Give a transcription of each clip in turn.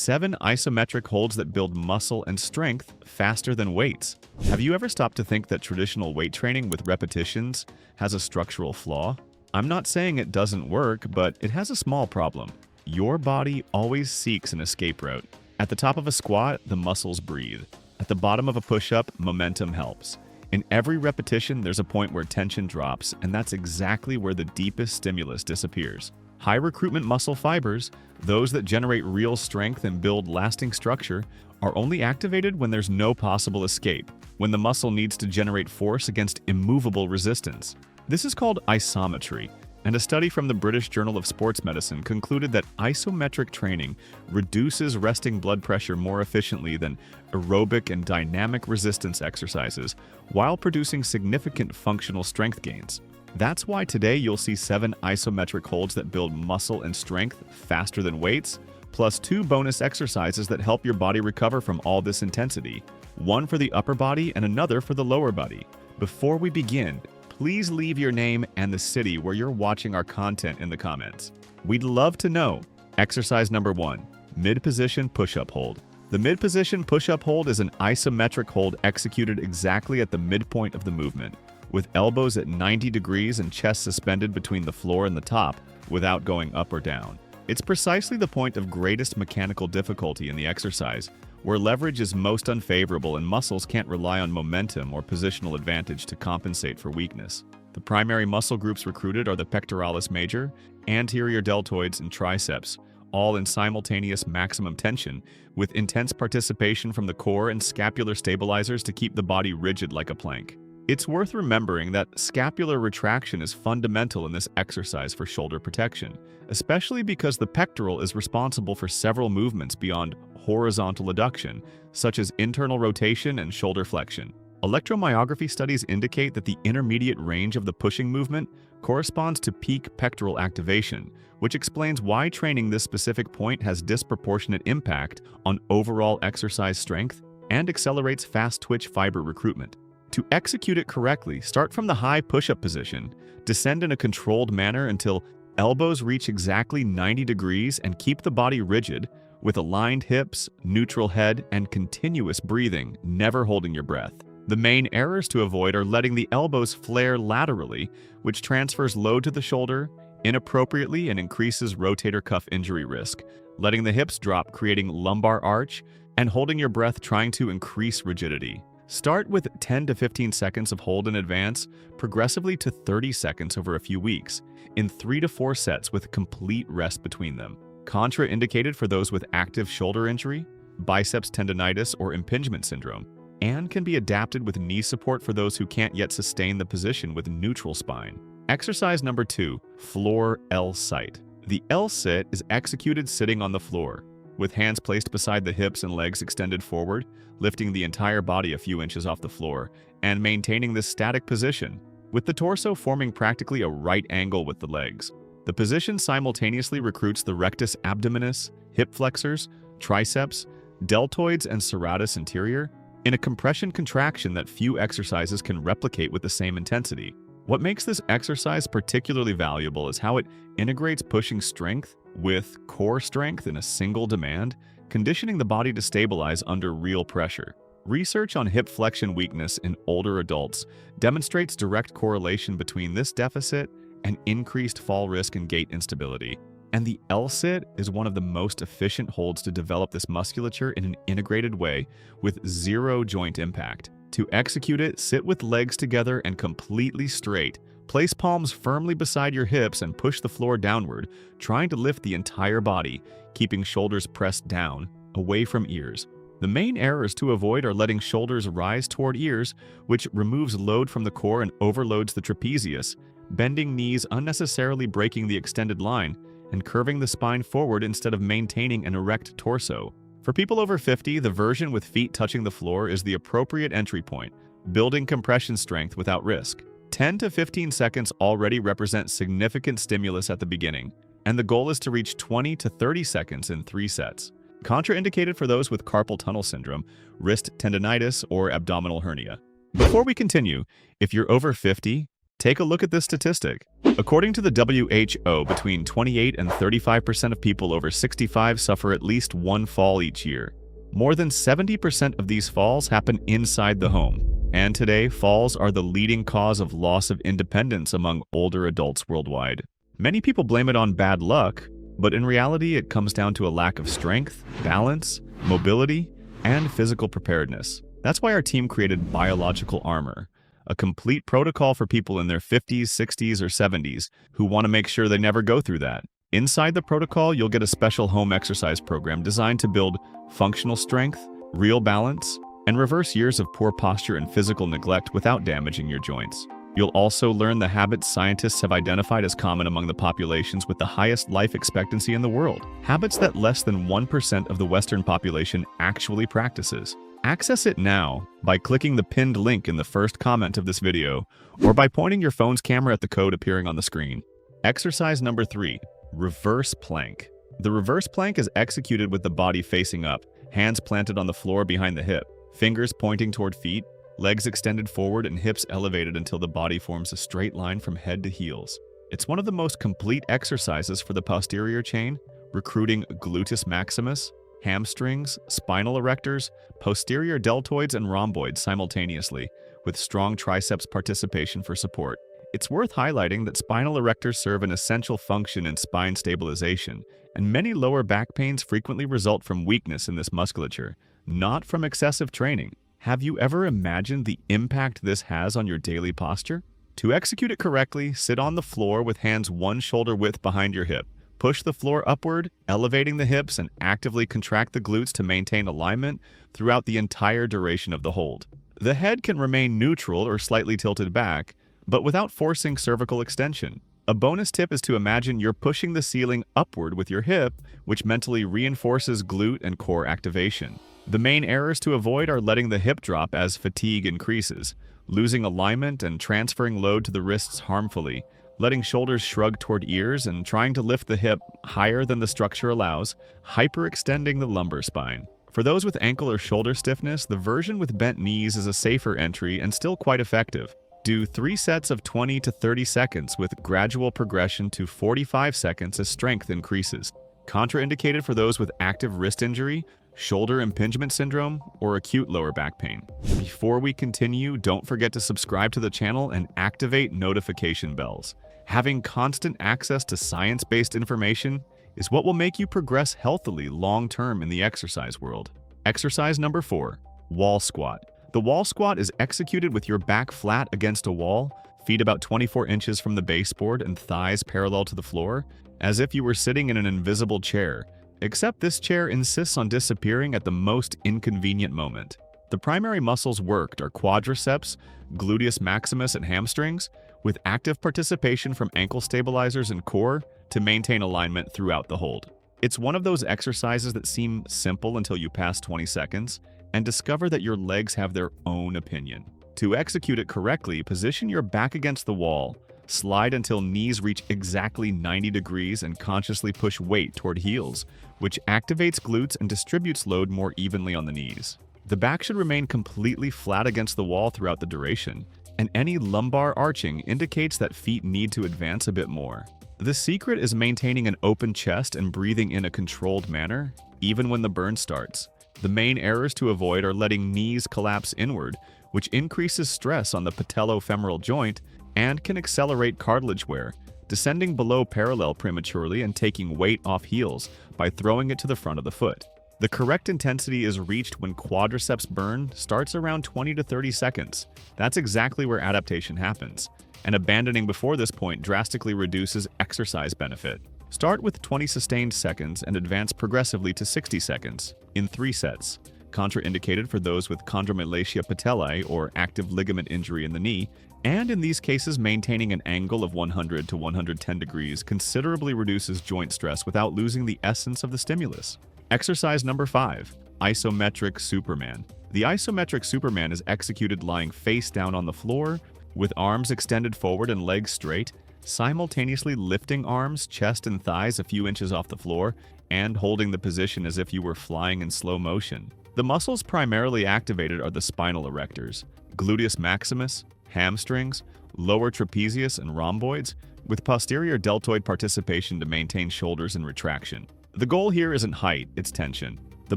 7 isometric holds that build muscle and strength faster than weights. Have you ever stopped to think that traditional weight training with repetitions has a structural flaw? I'm not saying it doesn't work, but it has a small problem. Your body always seeks an escape route. At the top of a squat, the muscles breathe. At the bottom of a push-up, momentum helps. In every repetition, there's a point where tension drops, and that's exactly where the deepest stimulus disappears. High recruitment muscle fibers, those that generate real strength and build lasting structure, are only activated when there's no possible escape, when the muscle needs to generate force against immovable resistance. This is called isometry, and a study from the British Journal of Sports Medicine concluded that isometric training reduces resting blood pressure more efficiently than aerobic and dynamic resistance exercises, while producing significant functional strength gains. That's why today you'll see 7 isometric holds that build muscle and strength faster than weights, plus 2 bonus exercises that help your body recover from all this intensity, one for the upper body and another for the lower body. Before we begin, please leave your name and the city where you're watching our content in the comments. We'd love to know. Exercise number 1, mid-position push-up hold. The mid-position push-up hold is an isometric hold executed exactly at the midpoint of the movement, with elbows at 90 degrees and chest suspended between the floor and the top without going up or down. It's precisely the point of greatest mechanical difficulty in the exercise, where leverage is most unfavorable and muscles can't rely on momentum or positional advantage to compensate for weakness. The primary muscle groups recruited are the pectoralis major, anterior deltoids, and triceps, all in simultaneous maximum tension, with intense participation from the core and scapular stabilizers to keep the body rigid like a plank. It's worth remembering that scapular retraction is fundamental in this exercise for shoulder protection, especially because the pectoral is responsible for several movements beyond horizontal adduction, such as internal rotation and shoulder flexion. Electromyography studies indicate that the intermediate range of the pushing movement corresponds to peak pectoral activation, which explains why training this specific point has disproportionate impact on overall exercise strength and accelerates fast twitch fiber recruitment. To execute it correctly, start from the high push-up position, descend in a controlled manner until elbows reach exactly 90 degrees and keep the body rigid with aligned hips, neutral head, and continuous breathing, never holding your breath. The main errors to avoid are letting the elbows flare laterally, which transfers load to the shoulder inappropriately and increases rotator cuff injury risk, letting the hips drop creating lumbar arch, and holding your breath trying to increase rigidity. Start with 10 to 15 seconds of hold in advance, progressively to 30 seconds over a few weeks, in 3 to 4 sets with complete rest between them. Contraindicated for those with active shoulder injury, biceps tendonitis, or impingement syndrome, and can be adapted with knee support for those who can't yet sustain the position with neutral spine. Exercise number 2, floor L-sit. The L-sit is executed sitting on the floor, with hands placed beside the hips and legs extended forward, lifting the entire body a few inches off the floor, and maintaining this static position, with the torso forming practically a right angle with the legs. The position simultaneously recruits the rectus abdominis, hip flexors, triceps, deltoids, and serratus anterior in a compression contraction that few exercises can replicate with the same intensity. What makes this exercise particularly valuable is how it integrates pushing strength with core strength in a single demand, conditioning the body to stabilize under real pressure. Research on hip flexion weakness in older adults demonstrates direct correlation between this deficit and increased fall risk and gait instability. And the L-sit is one of the most efficient holds to develop this musculature in an integrated way with zero joint impact. To execute it, sit with legs together and completely straight. Place palms firmly beside your hips and push the floor downward, trying to lift the entire body, keeping shoulders pressed down, away from ears. The main errors to avoid are letting shoulders rise toward ears, which removes load from the core and overloads the trapezius, bending knees unnecessarily breaking the extended line, and curving the spine forward instead of maintaining an erect torso. For people over 50, the version with feet touching the floor is the appropriate entry point, building compression strength without risk. 10 to 15 seconds already represent significant stimulus at the beginning, and the goal is to reach 20 to 30 seconds in 3 sets. Contraindicated for those with carpal tunnel syndrome, wrist tendonitis, or abdominal hernia. Before we continue, if you're over 50, Take a look at this statistic. According to the WHO, between 28 and 35% of people over 65 suffer at least one fall each year. More than 70% of these falls happen inside the home. And today, falls are the leading cause of loss of independence among older adults worldwide. Many people blame it on bad luck, but in reality, it comes down to a lack of strength, balance, mobility, and physical preparedness. That's why our team created Biological Armor, a complete protocol for people in their 50s, 60s, or 70s who want to make sure they never go through that. Inside the protocol, you'll get a special home exercise program designed to build functional strength, real balance, and reverse years of poor posture and physical neglect without damaging your joints. You'll also learn the habits scientists have identified as common among the populations with the highest life expectancy in the world, habits that less than 1% of the Western population actually practices. Access it now by clicking the pinned link in the first comment of this video, or by pointing your phone's camera at the code appearing on the screen. Exercise number 3, reverse plank. The reverse plank is executed with the body facing up, hands planted on the floor behind the hip, fingers pointing toward feet, legs extended forward and hips elevated until the body forms a straight line from head to heels. It's one of the most complete exercises for the posterior chain, recruiting gluteus maximus, hamstrings, spinal erectors, posterior deltoids, and rhomboids simultaneously, with strong triceps participation for support. It's worth highlighting that spinal erectors serve an essential function in spine stabilization, and many lower back pains frequently result from weakness in this musculature, not from excessive training. Have you ever imagined the impact this has on your daily posture? To execute it correctly, sit on the floor with hands one shoulder width behind your hip. Push the floor upward, elevating the hips, and actively contract the glutes to maintain alignment throughout the entire duration of the hold. The head can remain neutral or slightly tilted back, but without forcing cervical extension. A bonus tip is to imagine you're pushing the ceiling upward with your hip, which mentally reinforces glute and core activation. The main errors to avoid are letting the hip drop as fatigue increases, losing alignment and transferring load to the wrists harmfully, letting shoulders shrug toward ears, and trying to lift the hip higher than the structure allows, hyperextending the lumbar spine. For those with ankle or shoulder stiffness, the version with bent knees is a safer entry and still quite effective. Do 3 sets of 20 to 30 seconds with gradual progression to 45 seconds as strength increases. Contraindicated for those with active wrist injury, shoulder impingement syndrome, or acute lower back pain. Before we continue, don't forget to subscribe to the channel and activate notification bells. Having constant access to science-based information is what will make you progress healthily long-term in the exercise world. Exercise number 4, wall squat. The wall squat is executed with your back flat against a wall, feet about 24 inches from the baseboard and thighs parallel to the floor, as if you were sitting in an invisible chair, except this chair insists on disappearing at the most inconvenient moment. The primary muscles worked are quadriceps, gluteus maximus, and hamstrings, with active participation from ankle stabilizers and core to maintain alignment throughout the hold. It's one of those exercises that seem simple until you pass 20 seconds and discover that your legs have their own opinion. To execute it correctly, position your back against the wall, slide until knees reach exactly 90 degrees, and consciously push weight toward heels, which activates glutes and distributes load more evenly on the knees. The back should remain completely flat against the wall throughout the duration, and any lumbar arching indicates that feet need to advance a bit more. The secret is maintaining an open chest and breathing in a controlled manner, even when the burn starts. The main errors to avoid are letting knees collapse inward, which increases stress on the patellofemoral joint and can accelerate cartilage wear, descending below parallel prematurely and taking weight off heels by throwing it to the front of the foot. The correct intensity is reached when quadriceps burn starts around 20 to 30 seconds. That's exactly where adaptation happens, and abandoning before this point drastically reduces exercise benefit. Start with 20 sustained seconds and advance progressively to 60 seconds in 3 sets. Contraindicated for those with chondromalacia patellae or active ligament injury in the knee, and in these cases maintaining an angle of 100 to 110 degrees considerably reduces joint stress without losing the essence of the stimulus. Exercise number 5, Isometric Superman. The Isometric Superman is executed lying face down on the floor, with arms extended forward and legs straight, simultaneously lifting arms, chest, and thighs a few inches off the floor, and holding the position as if you were flying in slow motion. The muscles primarily activated are the spinal erectors, gluteus maximus, hamstrings, lower trapezius and rhomboids, with posterior deltoid participation to maintain shoulders and retraction. The goal here isn't height, it's tension. The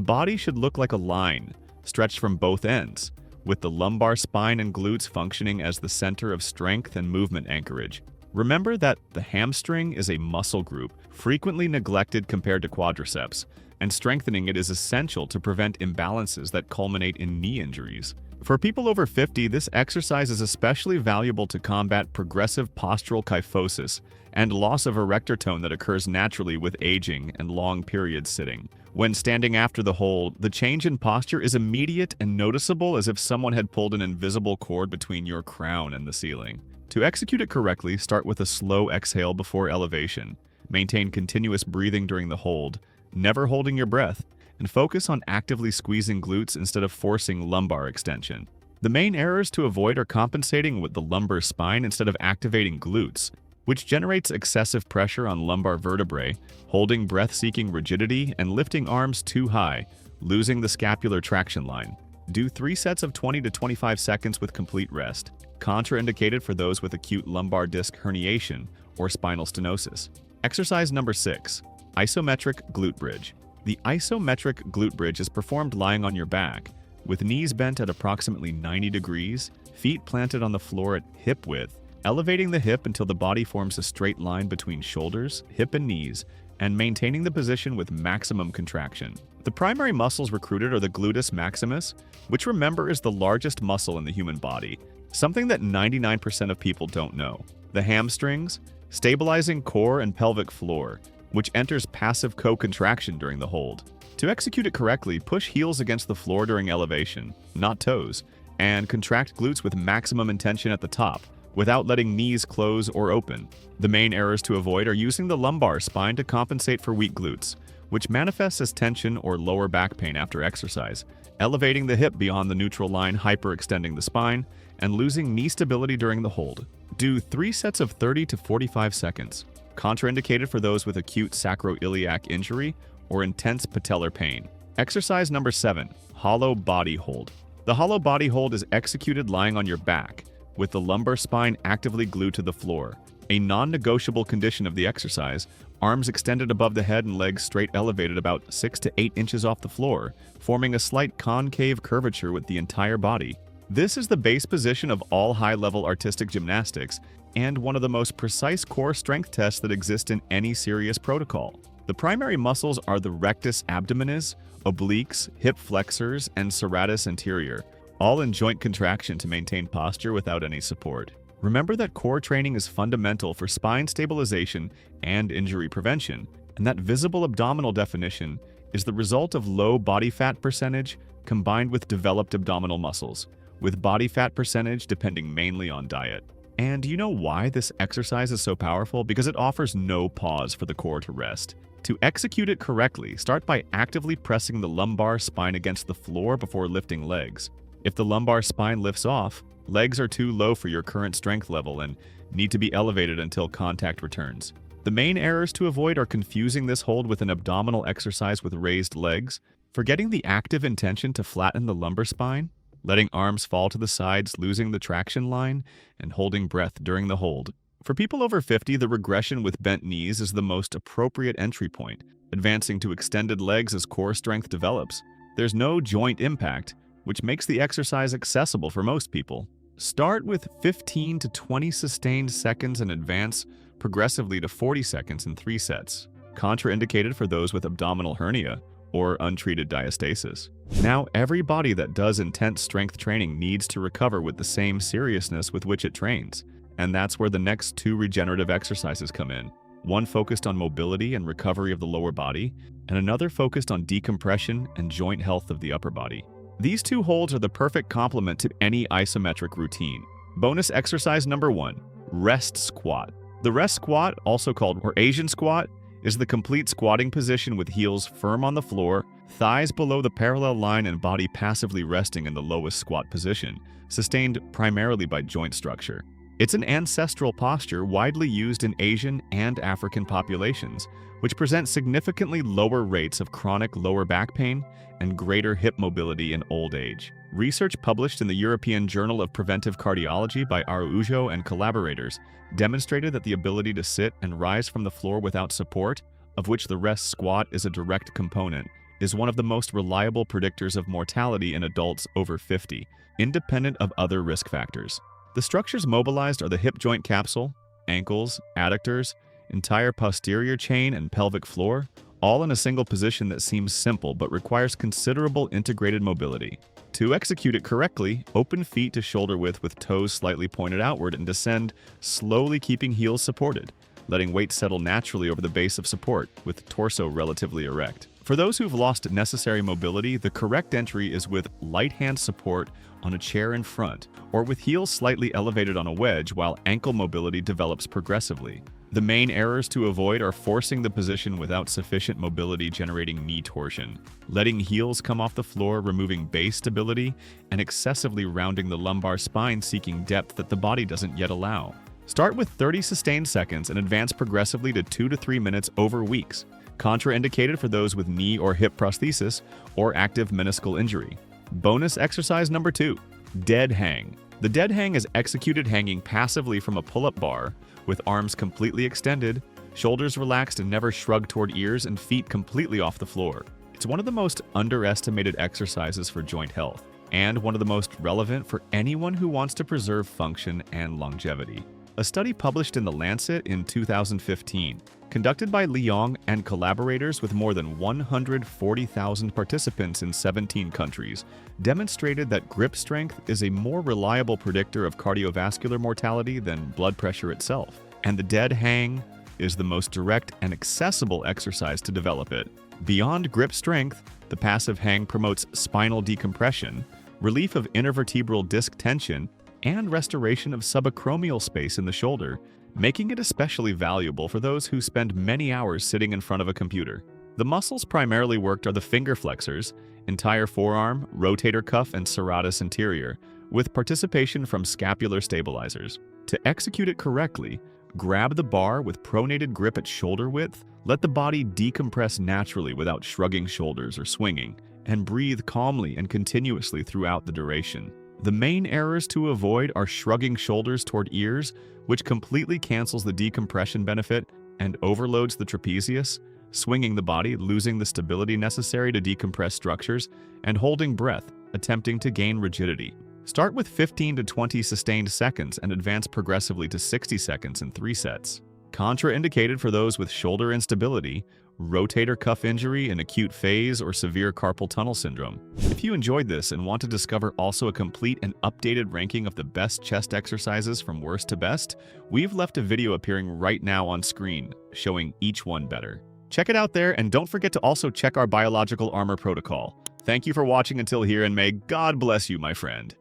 body should look like a line, stretched from both ends, with the lumbar spine and glutes functioning as the center of strength and movement anchorage. Remember that the hamstring is a muscle group, frequently neglected compared to quadriceps, and strengthening it is essential to prevent imbalances that culminate in knee injuries. For people over 50, this exercise is especially valuable to combat progressive postural kyphosis and loss of erector tone that occurs naturally with aging and long periods sitting. When standing after the hold, the change in posture is immediate and noticeable, as if someone had pulled an invisible cord between your crown and the ceiling. To execute it correctly, start with a slow exhale before elevation. Maintain continuous breathing during the hold, never holding your breath, and focus on actively squeezing glutes instead of forcing lumbar extension. The main errors to avoid are compensating with the lumbar spine instead of activating glutes, which generates excessive pressure on lumbar vertebrae, holding breath-seeking rigidity, and lifting arms too high, losing the scapular traction line. Do 3 sets of 20 to 25 seconds with complete rest, contraindicated for those with acute lumbar disc herniation or spinal stenosis. Exercise number 6, Isometric Glute Bridge. The isometric glute bridge is performed lying on your back, with knees bent at approximately 90 degrees, feet planted on the floor at hip width, elevating the hip until the body forms a straight line between shoulders, hip, and knees, and maintaining the position with maximum contraction. The primary muscles recruited are the gluteus maximus, which remember is the largest muscle in the human body, something that 99% of people don't know. The hamstrings, stabilizing core and pelvic floor, which enters passive co-contraction during the hold. To execute it correctly, push heels against the floor during elevation, not toes, and contract glutes with maximum intention at the top, without letting knees close or open. The main errors to avoid are using the lumbar spine to compensate for weak glutes, which manifests as tension or lower back pain after exercise, elevating the hip beyond the neutral line, hyperextending the spine, and losing knee stability during the hold. Do 3 sets of 30 to 45 seconds. Contraindicated for those with acute sacroiliac injury or intense patellar pain. Exercise number 7, Hollow Body Hold. The hollow body hold is executed lying on your back, with the lumbar spine actively glued to the floor. A non-negotiable condition of the exercise, arms extended above the head and legs straight elevated about 6 to 8 inches off the floor, forming a slight concave curvature with the entire body. This is the base position of all high-level artistic gymnastics and one of the most precise core strength tests that exist in any serious protocol. The primary muscles are the rectus abdominis, obliques, hip flexors, and serratus anterior, all in joint contraction to maintain posture without any support. Remember that core training is fundamental for spine stabilization and injury prevention, and that visible abdominal definition is the result of low body fat percentage combined with developed abdominal muscles, with body fat percentage depending mainly on diet. And do you know why this exercise is so powerful? Because it offers no pause for the core to rest. To execute it correctly, start by actively pressing the lumbar spine against the floor before lifting legs. If the lumbar spine lifts off, legs are too low for your current strength level and need to be elevated until contact returns. The main errors to avoid are confusing this hold with an abdominal exercise with raised legs, forgetting the active intention to flatten the lumbar spine, letting arms fall to the sides, losing the traction line, and holding breath during the hold. For people over 50, the regression with bent knees is the most appropriate entry point, advancing to extended legs as core strength develops. There's no joint impact, which makes the exercise accessible for most people. Start with 15 to 20 sustained seconds and advance progressively to 40 seconds in 3 sets, contraindicated for those with abdominal hernia or untreated diastasis. Now, every body that does intense strength training needs to recover with the same seriousness with which it trains, and that's where the next 2 regenerative exercises come in. One focused on mobility and recovery of the lower body, and another focused on decompression and joint health of the upper body. These 2 holds are the perfect complement to any isometric routine. Bonus exercise number 1, rest squat. The rest squat, also called Asian squat, is the complete squatting position with heels firm on the floor, thighs below the parallel line, and body passively resting in the lowest squat position, sustained primarily by joint structure. It's an ancestral posture widely used in Asian and African populations, which present significantly lower rates of chronic lower back pain and greater hip mobility in old age. Research published in the European Journal of Preventive Cardiology by Araujo and collaborators demonstrated that the ability to sit and rise from the floor without support, of which the rest squat is a direct component, is one of the most reliable predictors of mortality in adults over 50, independent of other risk factors. The structures mobilized are the hip joint capsule, ankles, adductors, entire posterior chain, and pelvic floor, all in a single position that seems simple but requires considerable integrated mobility. To execute it correctly, open feet to shoulder width with toes slightly pointed outward and descend, slowly keeping heels supported, letting weight settle naturally over the base of support, with torso relatively erect. For those who've lost necessary mobility, the correct entry is with light hand support on a chair in front, or with heels slightly elevated on a wedge while ankle mobility develops progressively. The main errors to avoid are forcing the position without sufficient mobility, generating knee torsion, letting heels come off the floor, removing base stability, and excessively rounding the lumbar spine, seeking depth that the body doesn't yet allow. Start with 30 sustained seconds and advance progressively to 2 to 3 minutes over weeks. Contraindicated for those with knee or hip prosthesis or active meniscal injury. Bonus exercise number 2, dead hang. The dead hang is executed hanging passively from a pull-up bar with arms completely extended, shoulders relaxed and never shrugged toward ears, and feet completely off the floor. It's one of the most underestimated exercises for joint health, and one of the most relevant for anyone who wants to preserve function and longevity. A study published in The Lancet in 2015, conducted by Leong and collaborators with more than 140,000 participants in 17 countries, demonstrated that grip strength is a more reliable predictor of cardiovascular mortality than blood pressure itself, and the dead hang is the most direct and accessible exercise to develop it. Beyond grip strength, the passive hang promotes spinal decompression, relief of intervertebral disc tension, and restoration of subacromial space in the shoulder, making it especially valuable for those who spend many hours sitting in front of a computer. The muscles primarily worked are the finger flexors, entire forearm, rotator cuff, and serratus anterior, with participation from scapular stabilizers. To execute it correctly, grab the bar with pronated grip at shoulder width, let the body decompress naturally without shrugging shoulders or swinging, and breathe calmly and continuously throughout the duration. The main errors to avoid are shrugging shoulders toward ears, which completely cancels the decompression benefit and overloads the trapezius, swinging the body, losing the stability necessary to decompress structures, and holding breath, attempting to gain rigidity. Start with 15 to 20 sustained seconds and advance progressively to 60 seconds in 3 sets. Contraindicated for those with shoulder instability, rotator cuff injury in acute phase, or severe carpal tunnel syndrome. If you enjoyed this and want to discover also a complete and updated ranking of the best chest exercises from worst to best, we've left a video appearing right now on screen, showing each one better. Check it out there, and don't forget to also check our biological armor protocol. Thank you for watching until here, and may God bless you, my friend.